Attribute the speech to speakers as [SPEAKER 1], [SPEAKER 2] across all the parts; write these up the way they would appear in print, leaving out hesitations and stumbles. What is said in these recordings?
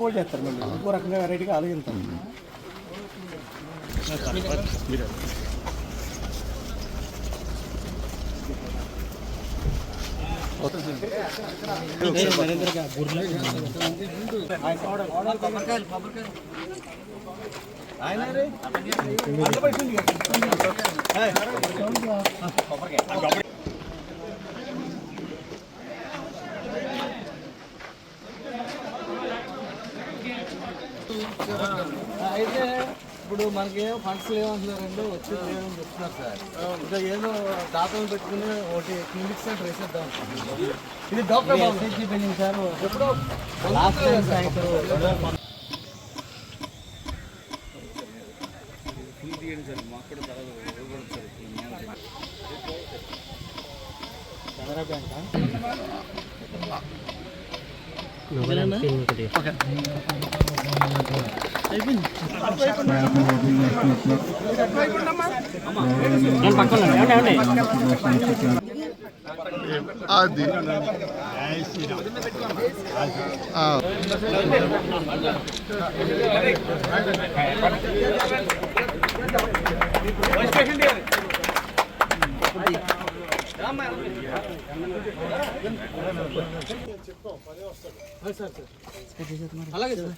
[SPEAKER 1] ఇంకోటి చేస్తారు మళ్ళీ ఇంకో రకంగా వెరైటీగా ఆలోచిస్తాం.
[SPEAKER 2] అయితే ఇప్పుడు మనకి ఫండ్స్ లేవంటున్నారండి, వచ్చేది లేవని చెప్తున్నారు సార్. ఇంకా ఏదో దాతలు పెట్టుకుని ఒకటి క్లినిక్ సెంటర్ వేసేద్దాం. ఇది డాక్టర్ బిల్డింగ్ సార్. ఎప్పుడో కెనరా బ్యాంక్
[SPEAKER 3] అది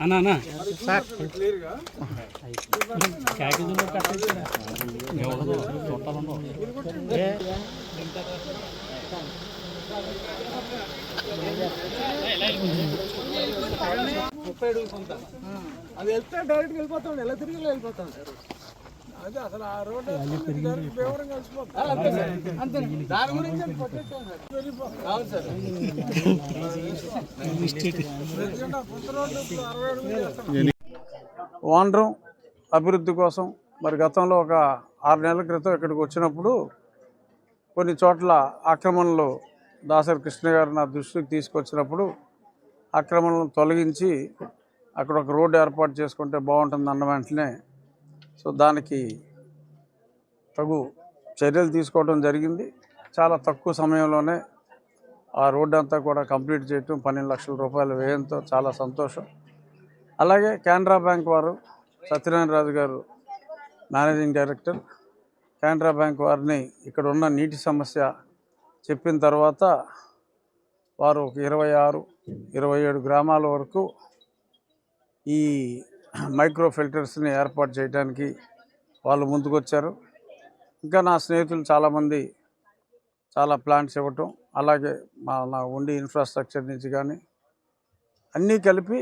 [SPEAKER 1] అన్నా సార్
[SPEAKER 2] అది వెళ్తే డైరెక్ట్గా వెళ్ళిపోతాం, ఎలా తిరిగి వెళ్ళిపోతాం సార్. అదే అసలు ఆ రోడ్డు అంతే దాని గురించి అవును సార్.
[SPEAKER 4] వాండ్రం అభివృద్ధి కోసం మరి గతంలో ఒక 6 నెలల క్రితం ఇక్కడికి వచ్చినప్పుడు కొన్ని చోట్ల ఆక్రమణలు దాసరి కృష్ణ గారు నా దృష్టికి తీసుకొచ్చినప్పుడు ఆక్రమణలను తొలగించి అక్కడ ఒక రోడ్డు ఏర్పాటు చేసుకుంటే బాగుంటుంది అన్న వెంటనే సో దానికి తగు చర్యలు తీసుకోవడం జరిగింది. చాలా తక్కువ సమయంలోనే ఆ రోడ్డు అంతా కూడా కంప్లీట్ చేయటం 12 లక్షల రూపాయల వ్యయంతో చాలా సంతోషం. అలాగే కెనరా బ్యాంక్ వారు సత్యనారాయణ రాజు గారు మేనేజింగ్ డైరెక్టర్, కెనరా బ్యాంక్ వారిని ఇక్కడ ఉన్న నీటి సమస్య చెప్పిన తర్వాత వారు ఒక 26-27 గ్రామాల వరకు ఈ మైక్రో ఫిల్టర్స్ని ఏర్పాటు చేయడానికి వాళ్ళు ముందుకొచ్చారు. ఇంకా నా స్నేహితులు చాలామంది చాలా ప్లాంట్స్ ఇవ్వటం, అలాగే నా ఉండి ఇన్ఫ్రాస్ట్రక్చర్ నుంచి కానీ అన్నీ కలిపి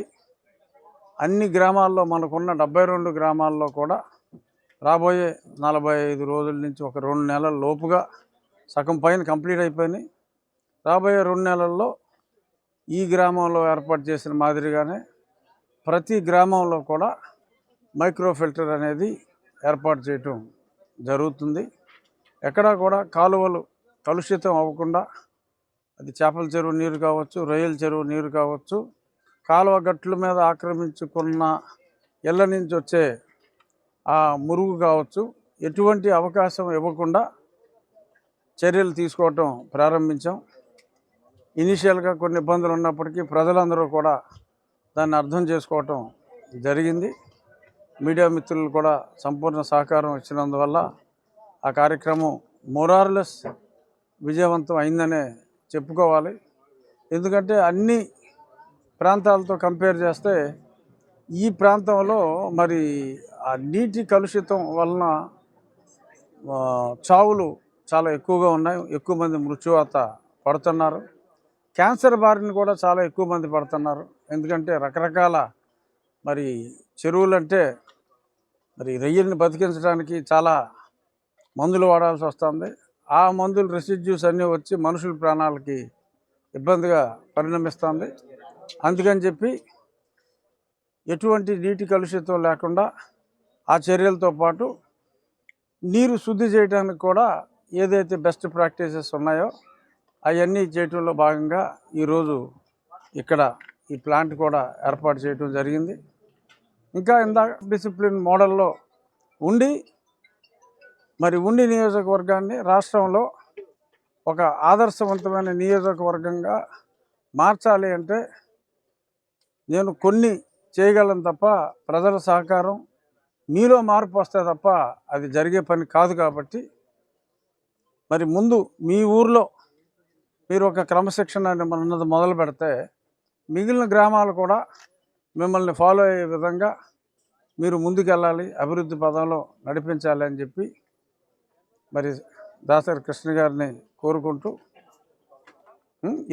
[SPEAKER 4] అన్ని గ్రామాల్లో మనకున్న 72 గ్రామాల్లో కూడా రాబోయే 45 రోజుల నుంచి ఒక 2 నెలల లోపుగా సగం పైన కంప్లీట్ అయిపోయినాయి. రాబోయే 2 నెలల్లో ఈ గ్రామంలో ఏర్పాటు చేసిన మాదిరిగానే ప్రతి గ్రామంలో కూడా మైక్రో ఫిల్టర్ అనేది ఏర్పాటు చేయటం జరుగుతుంది. ఎక్కడా కూడా కాలువలు కలుషితం అవ్వకుండా, అది చేపల చెరువు నీరు కావచ్చు, రొయ్యల చెరువు నీరు కావచ్చు, కాలువ గట్ల మీద ఆక్రమించుకున్న ఇళ్ళ నుంచి వచ్చే ఆ మురుగు కావచ్చు, ఎటువంటి అవకాశం ఇవ్వకుండా చర్యలు తీసుకోవటం ప్రారంభించాం. ఇనీషియల్గా కొన్ని ఇబ్బందులు ఉన్నప్పటికీ ప్రజలందరూ కూడా దాన్ని అర్థం చేసుకోవటం జరిగింది. మీడియా మిత్రులు కూడా సంపూర్ణ సహకారం ఇచ్చినందువల్ల ఆ కార్యక్రమం మోరార్లెస్ విజయవంతం అయిందనే చెప్పుకోవాలి. ఎందుకంటే అన్ని ప్రాంతాలతో కంపేర్ చేస్తే ఈ ప్రాంతంలో మరి ఆ నీటి కలుషితం వలన చావులు చాలా ఎక్కువగా ఉన్నాయి. ఎక్కువ మంది మృత్యువాత పడుతున్నారు. క్యాన్సర్ బారిన కూడా చాలా ఎక్కువ మంది పడుతున్నారు. ఎందుకంటే రకరకాల మరి చెరువులంటే మరి రొయ్యల్ని బతికించడానికి చాలా మందులు వాడాల్సి వస్తుంది. ఆ మందులు రెసిడ్యూస్ అన్నీ వచ్చి మనుషుల ప్రాణాలకి ఇబ్బందిగా పరిణమిస్తుంది. అందుకని చెప్పి ఎటువంటి నీటి కలుషితం లేకుండా ఆ చర్యలతో పాటు నీరు శుద్ధి చేయడానికి కూడా ఏదైతే బెస్ట్ ప్రాక్టీసెస్ ఉన్నాయో అవన్నీ చేయటంలో భాగంగా ఈరోజు ఇక్కడ ఈ ప్లాంట్ కూడా ఏర్పాటు చేయడం జరిగింది. ఇంకా ఇందాక డిసిప్లిన్ మోడల్లో ఉండి నియోజకవర్గాన్ని రాష్ట్రంలో ఒక ఆదర్శవంతమైన నియోజకవర్గంగా మార్చాలి అంటే నేను కొన్ని చేయగలం తప్ప ప్రజల సహకారం మీలో మార్పు వస్తే తప్ప అది జరిగే పని కాదు. కాబట్టి మరి ముందు మీ ఊర్లో మీరు ఒక క్రమశిక్షణ అన్నది మొదలు పెడితే మిగిలిన గ్రామాలు కూడా మిమ్మల్ని ఫాలో అయ్యే విధంగా మీరు ముందుకెళ్ళాలి, అభివృద్ధి పదంలో నడిపించాలి అని చెప్పి మరి దాసరి కృష్ణ గారిని కోరుకుంటూ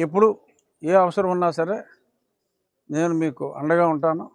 [SPEAKER 4] ఎప్పుడు ఏ అవసరం ఉన్నా సరే నేను మీకు అండగా ఉంటాను.